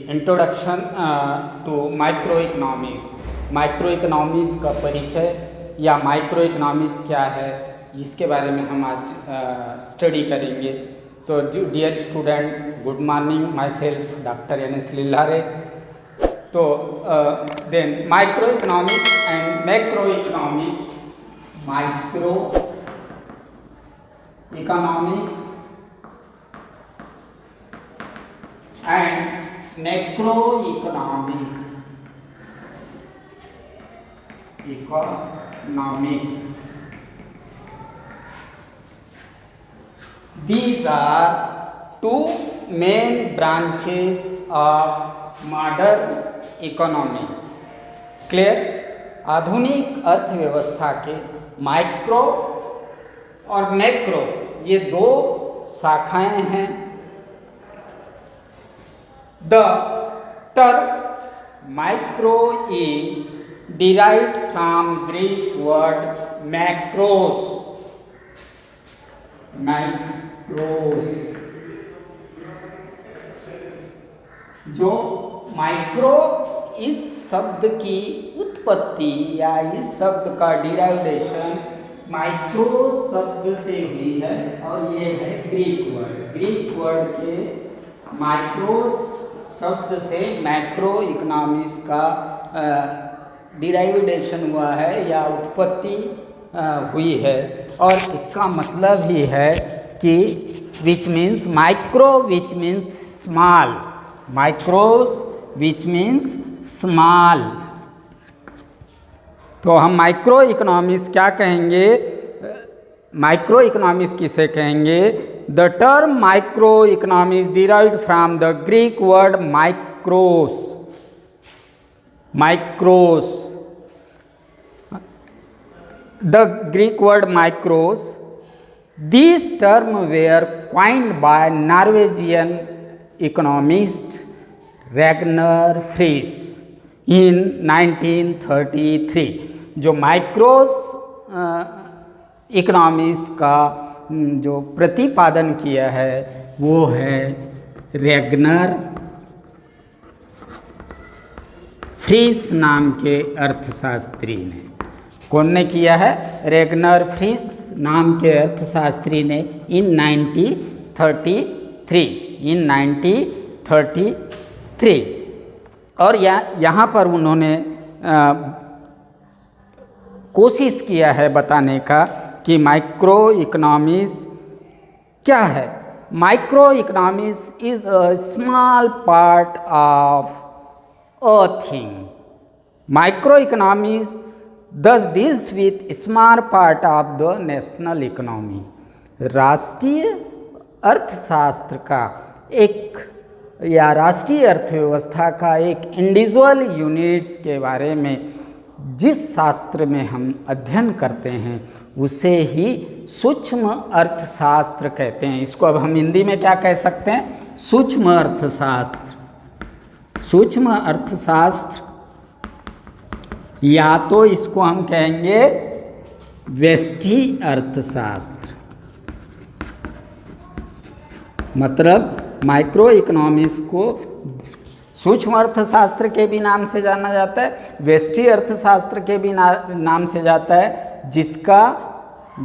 Introduction to microeconomics. Micro economics का परिचय या माइक्रो इकोनॉमिक्स क्या है, इसके बारे में हम आज स्टडी करेंगे। तो dear student, good morning, myself doctor NS Lilhare. तो then micro economics and macro economics. Micro economics and macroeconomics. These are two main branches of modern economy. Clear? आधुनिक अर्थव्यवस्था के माइक्रो और मैक्रो ये दो शाखाएं हैं। The term micro is derived from Greek word macros. जो माइक्रो इस शब्द की उत्पत्ति या इस शब्द का डिराइवेशन माइक्रो शब्द से हुई है और ये है ग्रीक वर्ड के माइक्रोस शब्द से मैक्रो इकोनॉमिक्स का डिराइवेशन हुआ है या उत्पत्ति हुई है। और इसका मतलब ही है कि which means micro which means small, micros which means small. तो हम माइक्रो इकोनॉमिक्स क्या कहेंगे, माइक्रो इकोनॉमिक्स किसे कहेंगे? The term microeconomics derived from the Greek word micros. The Greek word micros. These terms were coined by Norwegian economist Ragnar Friis in 1933. जो माइक्रोस economics का जो प्रतिपादन किया है वो है रैगनर फ्रीस नाम के अर्थशास्त्री ने। कौन ने किया है? रैगनर फ्रीस नाम के अर्थशास्त्री ने इन 1933। और यहाँ पर उन्होंने कोशिश किया है बताने का कि माइक्रो इकोनॉमिक्स क्या है। Micro economics is a small part of a thing. Micro economics thus deals with small part of the national economy. राष्ट्रीय अर्थशास्त्र का एक या राष्ट्रीय अर्थव्यवस्था का एक इंडिविजुअल यूनिट्स के बारे में जिस शास्त्र में हम अध्ययन करते हैं उसे ही सूक्ष्म अर्थशास्त्र कहते हैं। इसको अब हम हिंदी में क्या कह सकते हैं? सूक्ष्म अर्थशास्त्र। सूक्ष्म अर्थशास्त्र या तो इसको हम कहेंगे व्यष्टि अर्थशास्त्र। मतलब माइक्रो इकोनॉमिक्स को सूक्ष्म अर्थशास्त्र के भी नाम से जाना जाता है, व्यष्टि अर्थशास्त्र के भी नाम से जाता है,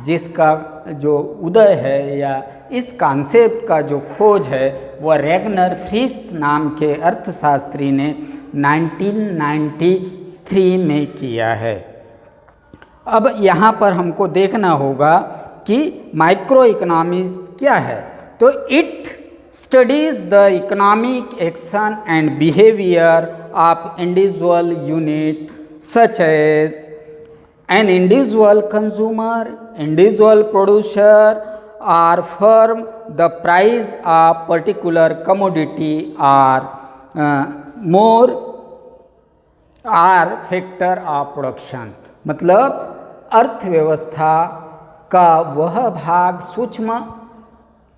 जिसका जो उदय है या इस कॉन्सेप्ट का जो खोज है वह रैगनर फ्रीस नाम के अर्थशास्त्री ने 1993 में किया है। अब यहाँ पर हमको देखना होगा कि माइक्रो इकोनॉमिक्स क्या है। तो it studies the economic action and behaviour of individual unit such as an individual consumer, individual producer, or firm, the price of particular commodity or more or factor of production। मतलब अर्थव्यवस्था का वह भाग सूक्ष्म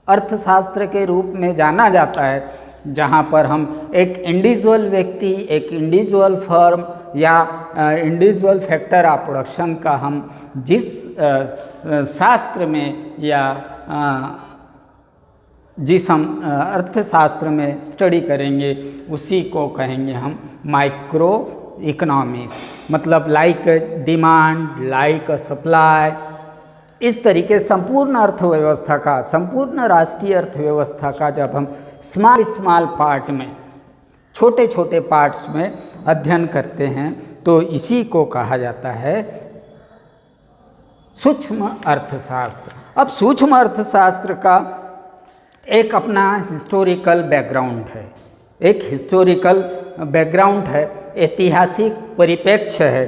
अर्थशास्त्र के रूप में जाना जाता है जहाँ पर हम एक इंडिविजुअल व्यक्ति, एक इंडिविजुअल फर्म या इंडिविजुअल फैक्टर ऑफ प्रोडक्शन का हम जिस शास्त्र में या जिस हम अर्थशास्त्र में स्टडी करेंगे उसी को कहेंगे हम माइक्रो इकोनॉमिक्स। मतलब लाइक डिमांड, लाइक सप्लाई, इस तरीके संपूर्ण अर्थव्यवस्था का, संपूर्ण राष्ट्रीय अर्थव्यवस्था का जब हम स्मॉल पार्ट में, छोटे छोटे पार्ट्स में अध्ययन करते हैं तो इसी को कहा जाता है सूक्ष्म अर्थशास्त्र। अब सूक्ष्म अर्थशास्त्र का एक अपना हिस्टोरिकल बैकग्राउंड है, एक हिस्टोरिकल बैकग्राउंड है, ऐतिहासिक परिप्रेक्ष्य है।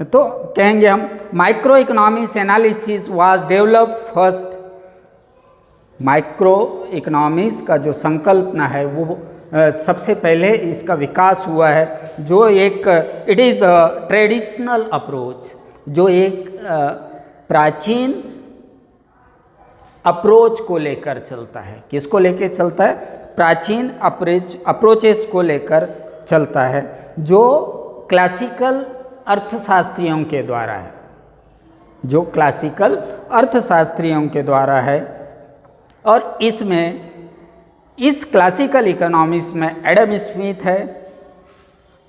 तो कहेंगे हम micro economics analysis was developed first. Micro economics का जो संकल्पना है वो सबसे पहले इसका विकास हुआ है, जो एक इट इज़ ट्रेडिशनल अप्रोच, जो एक प्राचीन अप्रोच को लेकर चलता है। किसको लेकर चलता है? प्राचीन अप्रोचेस को लेकर चलता है, जो क्लासिकल अर्थशास्त्रियों के द्वारा है, जो क्लासिकल अर्थशास्त्रियों के द्वारा है। और इसमें, इस क्लासिकल इकोनॉमिक्स में एडम स्मिथ है,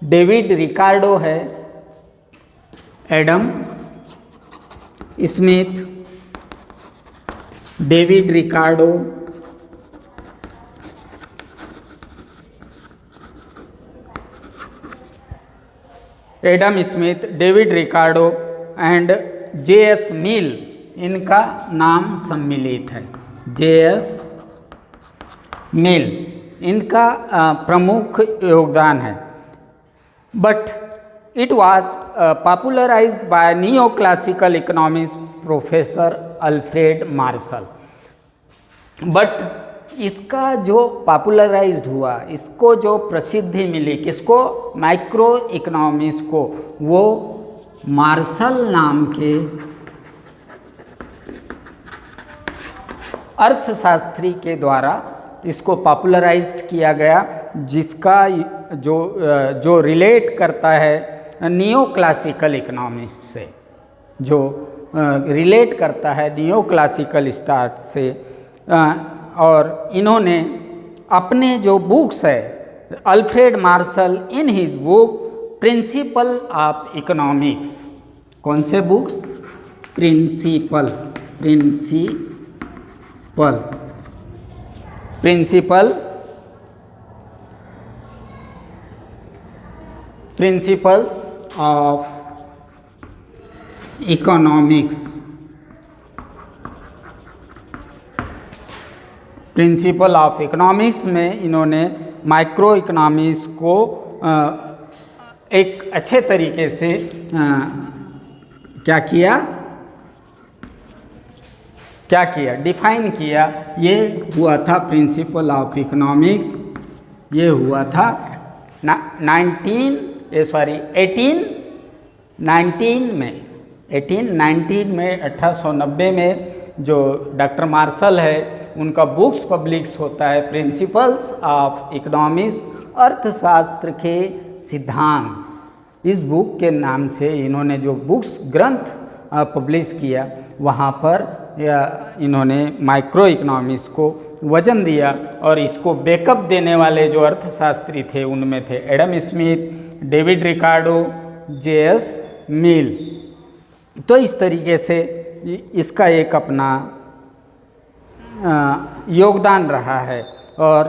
डेविड रिकार्डो है, Adam Smith, David Ricardo, Adam Smith, David Ricardo and J S. Mill, इनका नाम सम्मिलित है। जे.एस. मिल, इनका प्रमुख योगदान है। But it was popularised by neoclassical economics professor Alfred Marshall. But इसका जो पॉपुलराइज्ड हुआ, इसको जो प्रसिद्धि मिली, किसको? माइक्रो इकोनॉमिक्स को, वो मार्शल नाम के अर्थशास्त्री के द्वारा इसको पॉपुलराइज्ड किया गया, जिसका जो रिलेट करता है नियो क्लासिकल इकोनॉमिक्स से, जो रिलेट करता है नियो क्लासिकल स्टार्ट से। और इन्होंने अपने जो बुक्स है, Alfred Marshall in his book principle of economics, कौन से books? Principles of economics, principle of economics में इन्होंने माइक्रो इकोनॉमिक्स को एक अच्छे तरीके से क्या किया, डिफाइन किया। ये हुआ था प्रिंसिपल ऑफ इकोनॉमिक्स, ये हुआ था 1819 में 1890 में जो डॉक्टर मार्शल है उनका बुक्स पब्लिश होता है, प्रिंसिपल्स ऑफ इकोनॉमिक्स, अर्थशास्त्र के सिद्धांत। इस बुक के नाम से इन्होंने जो बुक्स ग्रंथ पब्लिश किया, वहाँ पर इन्होंने माइक्रो इकोनॉमिक्स को वजन दिया। और इसको बैकअप देने वाले जो अर्थशास्त्री थे उनमें थे Adam Smith, David Ricardo, J S. Mill. तो इस तरीके से इसका एक अपना योगदान रहा है। और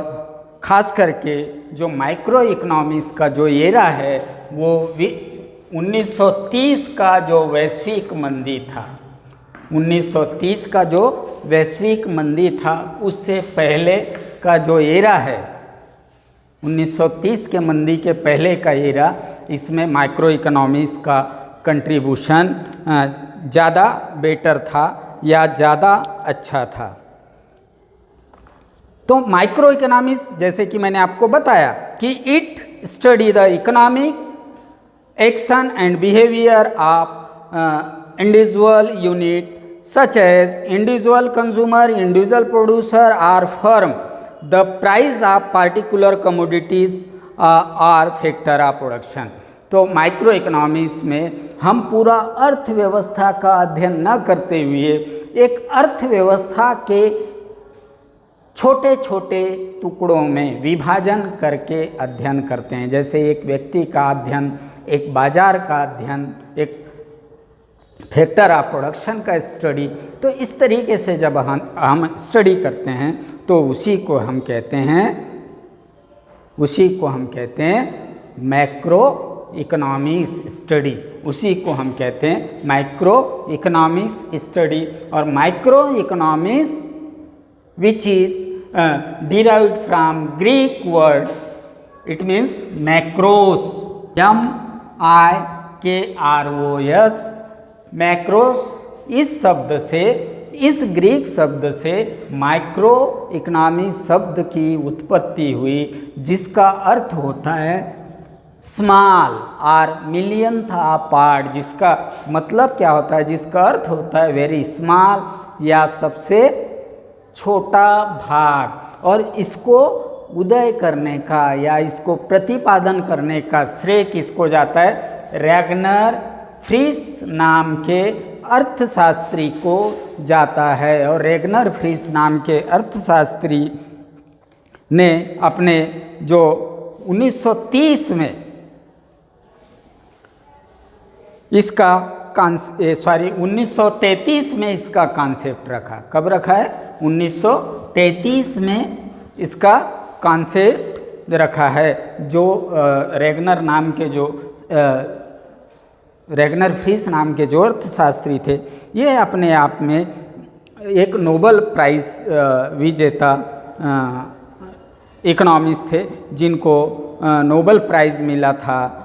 ख़ास करके जो माइक्रो इकोनॉमिक्स का जो एरा है वो 1930 का जो वैश्विक मंदी था, 1930 का जो वैश्विक मंदी था, उससे पहले का जो एरा है, 1930 के मंदी के पहले का एरा, इसमें माइक्रो इकोनॉमिक्स का कंट्रीब्यूशन ज़्यादा बेटर था या ज़्यादा अच्छा था। तो माइक्रो इकोनॉमिक्स, जैसे कि मैंने आपको बताया कि it study the economic action and behaviour of individual unit such as individual consumer, individual producer or firm, the price of particular commodities or factor of production। तो माइक्रो इकोनॉमिक्स में हम पूरा अर्थव्यवस्था का अध्ययन न करते हुए एक अर्थव्यवस्था के छोटे छोटे टुकड़ों में विभाजन करके अध्ययन करते हैं। जैसे एक व्यक्ति का अध्ययन, एक बाजार का अध्ययन, एक फैक्टर ऑफ प्रोडक्शन का स्टडी। तो इस तरीके से जब हम स्टडी करते हैं तो उसी को हम कहते हैं मैक्रो इकोनॉमिक्स स्टडी, उसी को हम कहते हैं माइक्रो इकोनॉमिक्स स्टडी। और micro economics which is derived from Greek word, it means macros, MIKROS, macros। इस शब्द से, इस ग्रीक शब्द से माइक्रो इकोनॉमी शब्द की उत्पत्ति हुई, जिसका अर्थ होता है स्मॉल और मिलियंथ ऑफ पार्ट। जिसका मतलब क्या होता है, जिसका अर्थ होता है वेरी स्मॉल या सबसे छोटा भाग। और इसको उदय करने का या इसको प्रतिपादन करने का श्रेय किसको जाता है, रैगनर फ्रिश नाम के अर्थशास्त्री को जाता है। और रैगनर फ्रिश नाम के अर्थशास्त्री ने अपने जो 1930 में इसका 1933 में इसका कॉन्सेप्ट रखा। कब रखा है, 1933 में इसका कॉन्सेप्ट रखा है। जो रैगनर नाम के जो रैगनर फ्रिश नाम के जो अर्थशास्त्री थे, ये अपने आप में एक नोबेल प्राइज विजेता इकोनॉमिस्ट थे, जिनको नोबेल प्राइज़ मिला था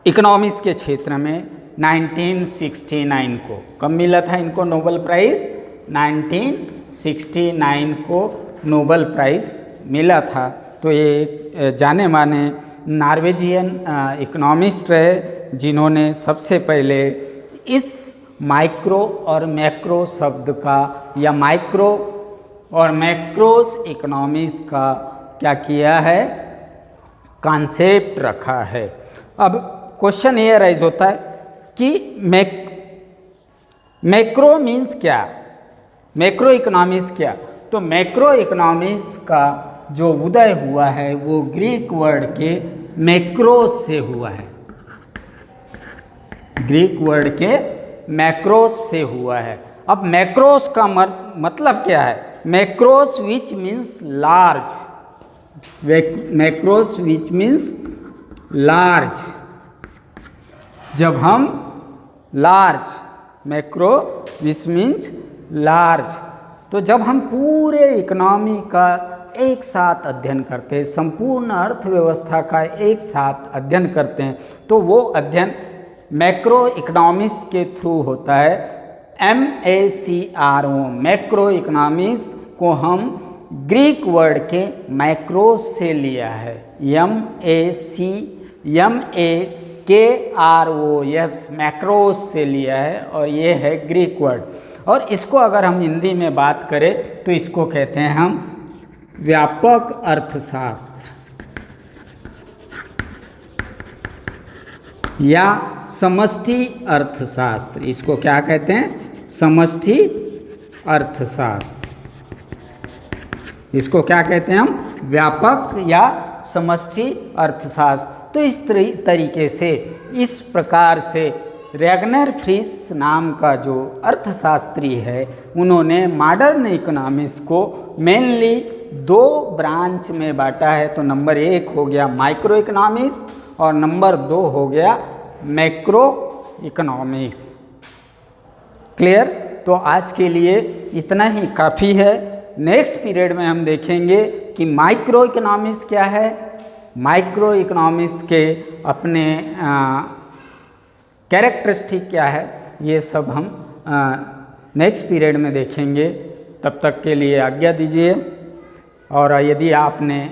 इकोनॉमिक्स के क्षेत्र में 1969 को। कब मिला था इनको नोबेल प्राइज़, 1969 को नोबेल प्राइज़ मिला था। तो ये जाने माने नॉर्वेजियन इकोनॉमिस्ट रहे, जिन्होंने सबसे पहले इस माइक्रो और मैक्रो शब्द का या माइक्रो और मैक्रोस इकोनॉमिक्स का क्या किया है, कॉन्सेप्ट रखा है। अब क्वेश्चन ये राइज होता है कि मैक्रो मीन्स क्या, मैक्रो इकोनॉमिक्स क्या। तो मैक्रो इकोनॉमिक्स का जो उदय हुआ है वो ग्रीक वर्ड के मैक्रोस से हुआ है, ग्रीक वर्ड के मैक्रोस से हुआ है। अब मैक्रोस का मतलब क्या है, macros which means large, macros which means large. जब हम large, macro which means large, तो जब हम पूरे इकोनॉमी का एक साथ अध्ययन करते हैं, संपूर्ण अर्थव्यवस्था का एक साथ अध्ययन करते हैं, तो वो अध्ययन मैक्रो इकोनॉमिक्स के थ्रू होता है। MACRO, मैक्रो इकोनॉमिक्स को हम ग्रीक वर्ड के मैक्रोस से लिया है, MACROS, मैक्रोस से लिया है, और ये है ग्रीक वर्ड। और इसको अगर हम हिंदी में बात करें तो इसको कहते हैं हम व्यापक अर्थशास्त्र या समष्टि अर्थशास्त्र। इसको क्या कहते हैं, समष्टि अर्थशास्त्र। इसको क्या कहते हैं हम, व्यापक या समष्टि अर्थशास्त्र। तो इस तरीके से, इस प्रकार से रैगनर फ्रिश नाम का जो अर्थशास्त्री है, उन्होंने मॉडर्न इकोनॉमिक्स को मेनली 2 ब्रांच में बांटा है। तो नंबर 1 हो गया माइक्रो इकोनॉमिक्स और नंबर 2 हो गया मैक्रो इकोनॉमिक्स। क्लियर। तो आज के लिए इतना ही काफ़ी है। नेक्स्ट पीरियड में हम देखेंगे कि माइक्रो इकोनॉमिक्स क्या है, माइक्रो इकोनॉमिक्स के अपने कैरेक्टरिस्टिक क्या है, ये सब हम नेक्स्ट पीरियड में देखेंगे। तब तक के लिए आज्ञा दीजिए। और यदि आपने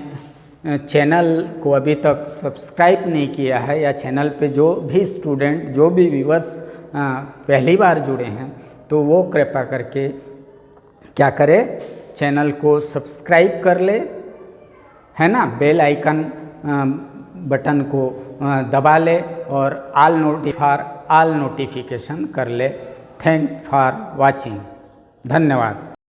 चैनल को अभी तक सब्सक्राइब नहीं किया है, या चैनल पे जो भी स्टूडेंट, जो भी व्यूअर्स पहली बार जुड़े हैं, तो वो कृपा करके क्या करे, चैनल को सब्सक्राइब कर ले, है ना, बेल आइकन बटन को दबा ले और ऑल नोटिफिकेशन कर ले। Thanks for watching. धन्यवाद।